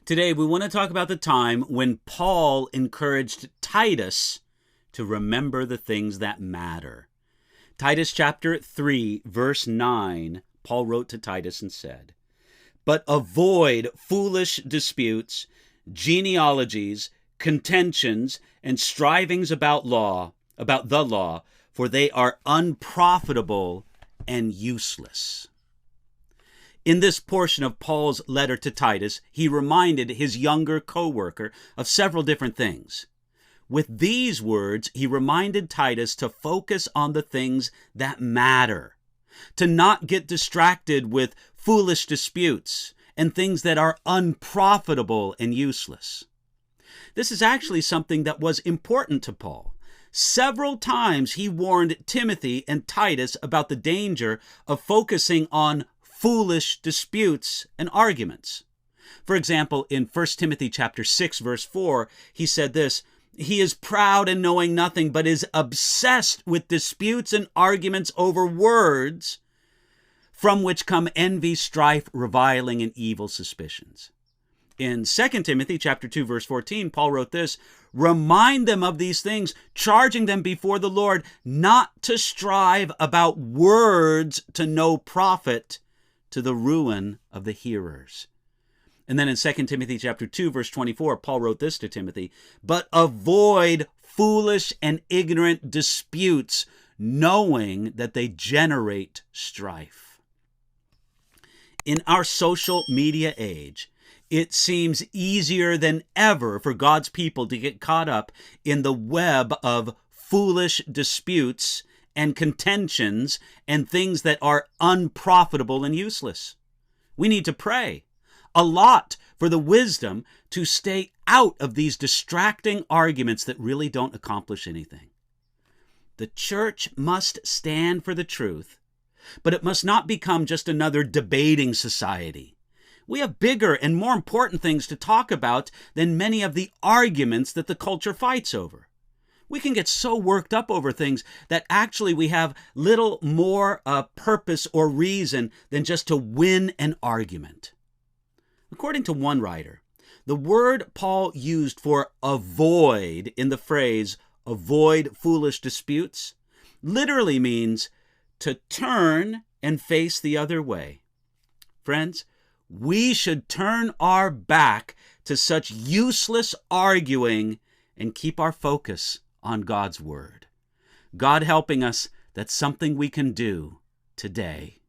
Today, we want to talk about the time when Paul encouraged Titus to remember the things that matter. Titus chapter 3, verse 9, Paul wrote to Titus and said, "But avoid foolish disputes, genealogies, contentions, and strivings about the law, for they are unprofitable and useless." In this portion of Paul's letter to Titus, he reminded his younger co-worker of several different things. With these words, he reminded Titus to focus on the things that matter, to not get distracted with foolish disputes and things that are unprofitable and useless. This is actually something that was important to Paul. Several times he warned Timothy and Titus about the danger of focusing on foolish disputes and arguments. For example, in 1 Timothy chapter 6, verse 4, he said this, "He is proud and knowing nothing, but is obsessed with disputes and arguments over words, from which come envy, strife, reviling, and evil suspicions." In 2 Timothy chapter 2, verse 14, Paul wrote this, "Remind them of these things, charging them before the Lord not to strive about words to no profit, to the ruin of the hearers." And then in 2 Timothy chapter 2, verse 24, Paul wrote this to Timothy, "But avoid foolish and ignorant disputes, knowing that they generate strife." In our social media age, it seems easier than ever for God's people to get caught up in the web of foolish disputes and contentions and things that are unprofitable and useless. We need to pray a lot for the wisdom to stay out of these distracting arguments that really don't accomplish anything. The church must stand for the truth, but it must not become just another debating society. We have bigger and more important things to talk about than many of the arguments that the culture fights over. We can get so worked up over things that actually we have little more purpose or reason than just to win an argument. According to one writer, the word Paul used for avoid in the phrase "avoid foolish disputes" literally means to turn and face the other way. Friends, we should turn our back to such useless arguing and keep our focus on God's Word. God helping us, that's something we can do today.